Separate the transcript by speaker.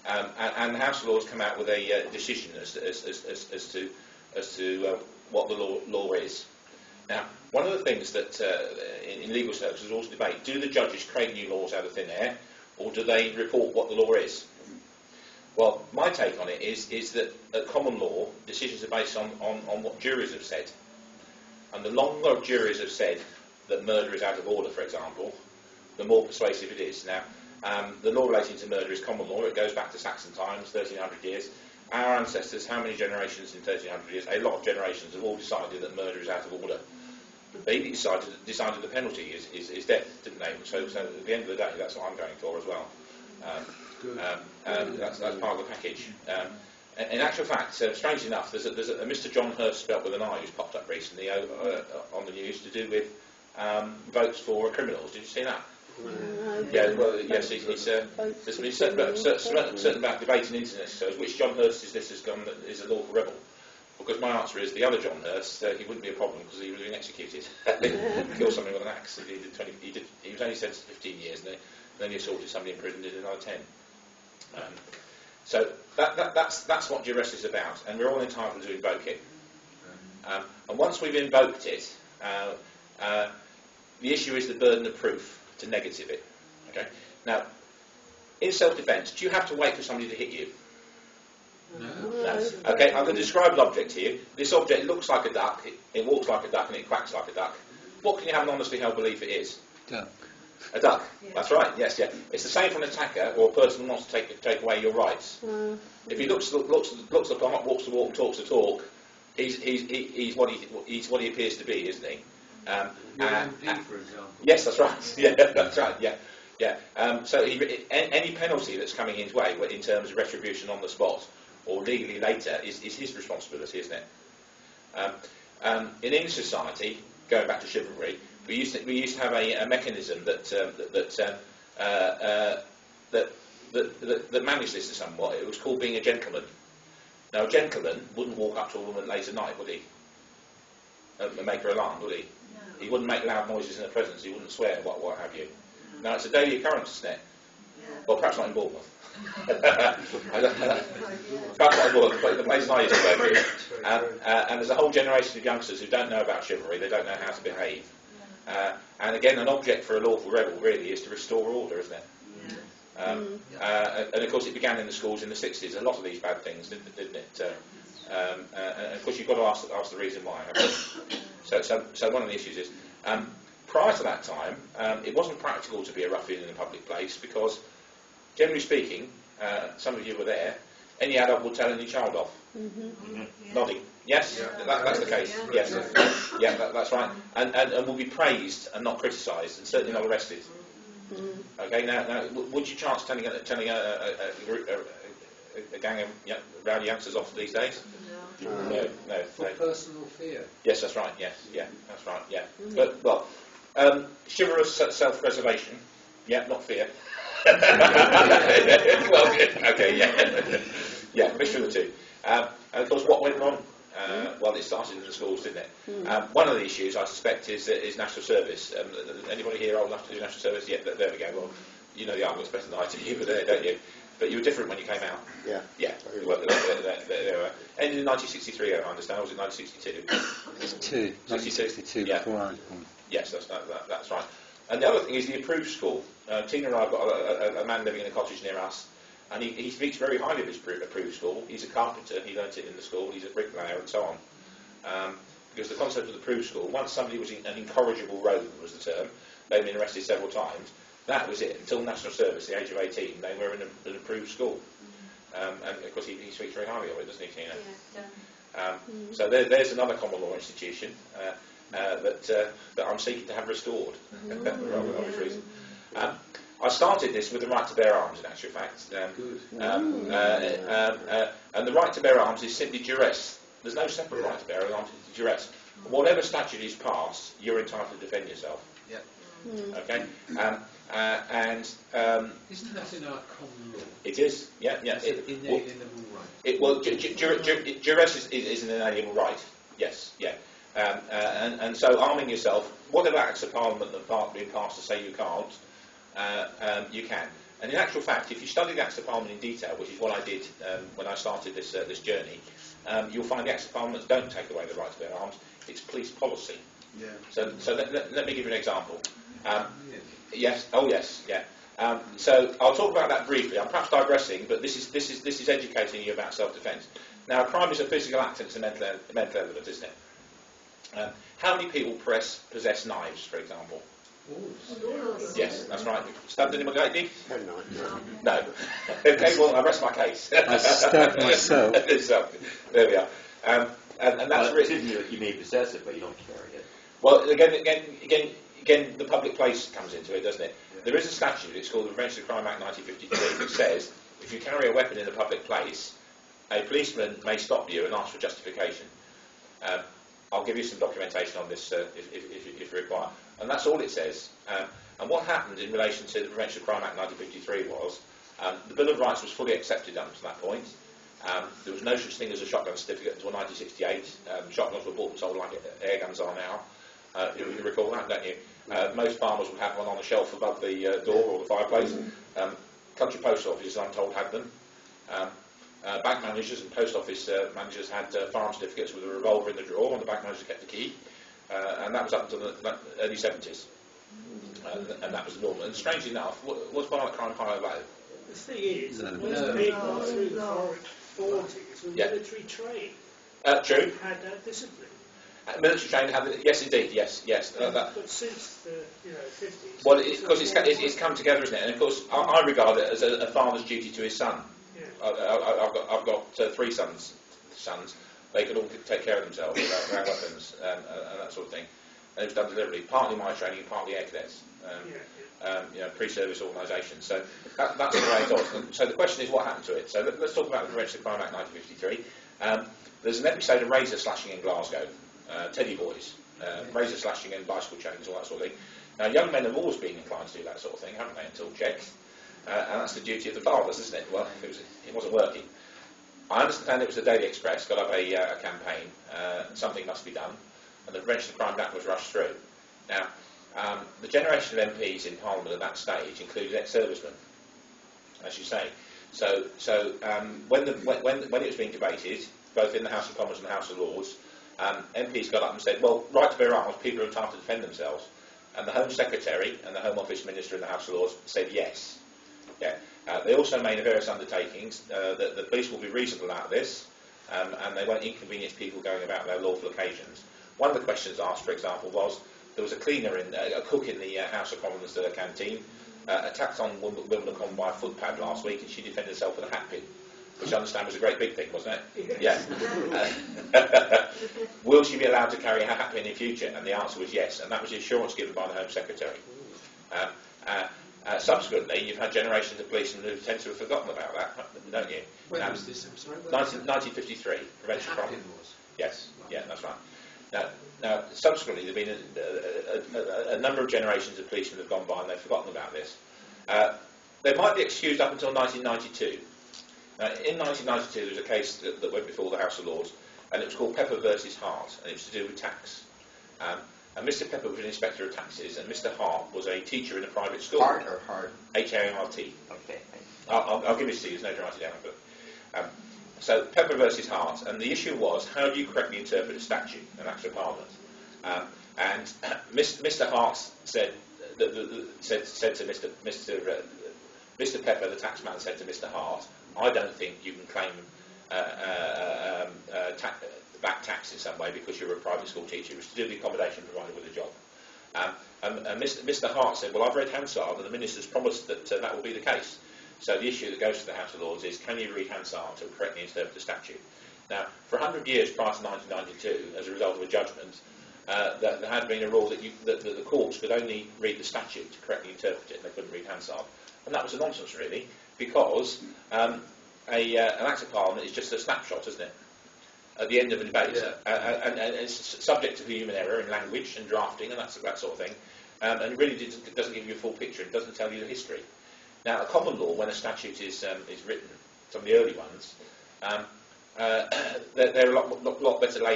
Speaker 1: and the House of Lords come out with a decision as to what the law is. Now, one of the things that in legal circles is always debate: do the judges create new laws out of thin air, or do they report what the law is? Well, my take on it is that at common law, decisions are based on what juries have said. And the longer juries have said that murder is out of order, for example, the more persuasive it is. Now, the law relating to murder is common law. It goes back to Saxon times, 1300 years. Our ancestors, how many generations in 1300 years? A lot of generations have all decided that murder is out of order. They decided the penalty is death, didn't they? So at the end of the day, that's what I'm going for as well. That's part of the package. In actual fact, strangely enough, there's a Mr. John Hurst spelt with an I who's popped up recently on the news to do with votes for criminals. Did you see that? Yeah, well, yes, there's been certain about debate on internet. So, which John Hurst is this is a lawful rebel? Because my answer is the other John Hurst. He wouldn't be a problem because he would have been executed. Killed somebody with an axe. He was only sentenced to 15 years, and then he assaulted somebody in prison, did another 10. So that's what duress is about, and we're all entitled to invoke it. And once we've invoked it, the issue is the burden of proof to negative it. Okay. Now, in self-defence, do you have to wait for somebody to hit you? No. Okay, I'm going to describe an object to you. This object looks like a duck, it walks like a duck, and it quacks like a duck. What can you have an honestly held belief it is?
Speaker 2: Duck.
Speaker 1: A duck. Yeah. That's right. Yes, yeah. It's the same for an attacker or a person who wants to take away your rights. If he looks the part, walks the walk, and talks the talk, he's what he appears to be, isn't he?
Speaker 3: MP, for example.
Speaker 1: Yes, that's right. Yeah, that's right. Yeah, yeah. So any penalty that's coming his way, in terms of retribution on the spot or legally later, is his responsibility, isn't it? In English society, going back to chivalry, we used to have a mechanism that managed this somewhat. It was called being a gentleman. Now, a gentleman wouldn't walk up to a woman late at night, would he? And make her alarmed, would he? No. He wouldn't make loud noises in her presence. He wouldn't swear, what have you. Now, it's a daily occurrence, isn't it? Yeah. Well, perhaps not in Bournemouth. Perhaps not in Bournemouth, but the place I used to work in. And there's a whole generation of youngsters who don't know about chivalry. They don't know how to behave. And again, an object for a lawful rebel really is to restore order, isn't it? And of course, it began in the schools in the 60s. A lot of these bad things, didn't it? And of course, you've got to ask the reason why. So one of the issues is, prior to that time, it wasn't practical to be a ruffian in a public place because, generally speaking, some of you were there, any adult would tell any child off. Nodding. Yes, that's the case. Yes, that's right. And will be praised and not criticised, and certainly not arrested. Okay. Now, would you chance telling a gang of rowdy youngsters off these days? No.
Speaker 3: For personal fear.
Speaker 1: Yes, that's right. Yes, that's right. Yeah, but chivalrous self-preservation. Yeah, not fear. Well, okay. Yeah, mixture of the two. And of course, what went wrong? Well, it started in the schools, didn't it? One of the issues, I suspect, is national service. Anybody here old enough to do national service? Yeah, there we go. Well, you know the arguments better than I do, but don't you? But you were different when you came out. Yeah. Well, there were. Ended in 1963, I understand. Or was it 1962?
Speaker 2: It's 1962 before I was born. Yes,
Speaker 1: that's right. And the other thing is the approved school. Tina and I have got a man living in a cottage near us, and he speaks very highly of his approved school. He's a carpenter, he learnt it in the school, he's a bricklayer and so on. Because the concept of the approved school, once somebody was an incorrigible rogue, was the term, they'd been arrested several times, that was it. Until national service, the age of 18, they were in an approved school. And of course he speaks very highly of it, doesn't he, Tina? So there's another common law institution that I'm seeking to have restored, for obvious reasons. I started this with the right to bear arms, in actual fact. And the right to bear arms is simply duress. There's no separate right to bear arms, it's duress. Whatever statute is passed, you're entitled to defend yourself. Okay?
Speaker 3: Isn't that in our common law?
Speaker 1: It is, yeah.
Speaker 3: It's an inalienable right.
Speaker 1: Duress is an inalienable right, yes, yeah. And so arming yourself, whatever acts of Parliament that have been passed to say you can't, you can. And in actual fact, if you study the Acts of Parliament in detail, which is what I did when I started this journey, you'll find the Acts of Parliament don't take away the right to bear arms. It's police policy.
Speaker 4: Yeah.
Speaker 1: So let me give you an example. Yes. Oh yes. Yeah. So I'll talk about that briefly. I'm perhaps digressing, but this is educating you about self-defence. Now, a crime is a physical act and it's a mental element, isn't it? How many people possess knives, for example? Yes, that's right. Stabbed anyone lately? No. Okay, well, I rest my case.
Speaker 2: I stabbed myself.
Speaker 1: So, there we are. And that's really...
Speaker 5: You may possess it, but you don't carry it.
Speaker 1: Well, again, the public place comes into it, doesn't it? Yeah. There is a statute, it's called the Prevention of Crime Act 1953, which says if you carry a weapon in a public place, a policeman may stop you and ask for justification. I'll give you some documentation on this if you require. And that's all it says. And what happened in relation to the Prevention of Crime Act 1953 was the Bill of Rights was fully accepted up to that point. There was no such thing as a shotgun certificate until 1968. Shotguns were bought and sold like air guns are now. You recall that, don't you? Most farmers would have one on a shelf above the door or the fireplace. Country post offices, I'm told, had them. Bank managers and post office managers had firearm certificates with a revolver in the drawer, and the bank manager kept the key. And that was up until the early 70s. And that was the norm. And strangely enough, was violent crime high or low?
Speaker 6: The thing is, most people through the 40s were military trained.
Speaker 1: True.
Speaker 6: Had that discipline.
Speaker 1: Military training had yes, indeed, yes.
Speaker 6: But since the 50s...
Speaker 1: Well, because it's come together, isn't it? And of course, I regard it as a father's duty to his son.
Speaker 6: Yeah.
Speaker 1: I've got 3 sons. They could all take care of themselves around weapons and that sort of thing. And it was done deliberately. Partly my training, partly air cadets. Pre-service organisations. So that's the way it was. So the question is, what happened to it? So let's talk about the Prevention of Crime Act 1953. There's an episode of razor slashing in Glasgow. Teddy boys, razor slashing and bicycle chains, all that sort of thing. Now, young men have always been inclined to do that sort of thing, haven't they, until checked. And that's the duty of the fathers, isn't it? Well, it wasn't working. I understand it was the Daily Express got up a campaign, something must be done, and the Prevention of Crime Act was rushed through. Now, the generation of MPs in Parliament at that stage included ex-servicemen, as you say. So when it was being debated, both in the House of Commons and the House of Lords, MPs got up and said, well, right to bear arms, people are entitled to defend themselves. And the Home Secretary and the Home Office Minister in the House of Lords said yes. Yeah. They also made various undertakings that the police will be reasonable about this, and they won't inconvenience people going about their lawful occasions. One of the questions asked, for example, was there was a cook in the House of Commons canteen attacked on Wimbledon by a footpad last week, and she defended herself with a hat pin, which I understand was a great big thing, wasn't it? Yeah. Will she be allowed to carry a hat pin in future? And the answer was yes, and that was the assurance given by the Home Secretary. Subsequently, you've had generations of policemen who tend to have forgotten about that, don't you?
Speaker 3: When was this? I'm sorry.
Speaker 1: 1953, Prevention of Crime. Yes, yeah, that's right. Now, subsequently, there have been a number of generations of policemen have gone by and they've forgotten about this. They might be excused up until 1992. In 1992, there was a case that went before the House of Lords, and it was called Pepper versus Hart, and it was to do with tax. And Mr. Pepper was an inspector of taxes, and Mr. Hart was a teacher in a private school.
Speaker 5: Hart or Hart?
Speaker 1: H-A-R-T.
Speaker 5: Okay.
Speaker 1: I'll give it to you, there's no to write it down. But, so Pepper versus Hart, and the issue was, how do you correctly interpret a statute, an Act of Parliament? And Mr. Hart said to Mr. Pepper, the taxman, said to Mr. Hart, I don't think you can claim back tax in some way because you're a private school teacher. It was to do with the accommodation provided with a job. And Mr. Hart said, well, I've read Hansard and the Minister's promised that that will be the case. So the issue that goes to the House of Lords is, can you read Hansard to correctly interpret the statute? Now, for 100 years prior to 1992, as a result of a judgment, there had been a rule that the courts could only read the statute to correctly interpret it, and they couldn't read Hansard. And that was a nonsense, really, because an Act of Parliament is just a snapshot, isn't it, at the end of a debate, and it's subject to human error in language and drafting and that sort of thing, and it really doesn't give you a full picture. It doesn't tell you the history. Now, a common law, when a statute is written, some of the early ones, they're a lot better laid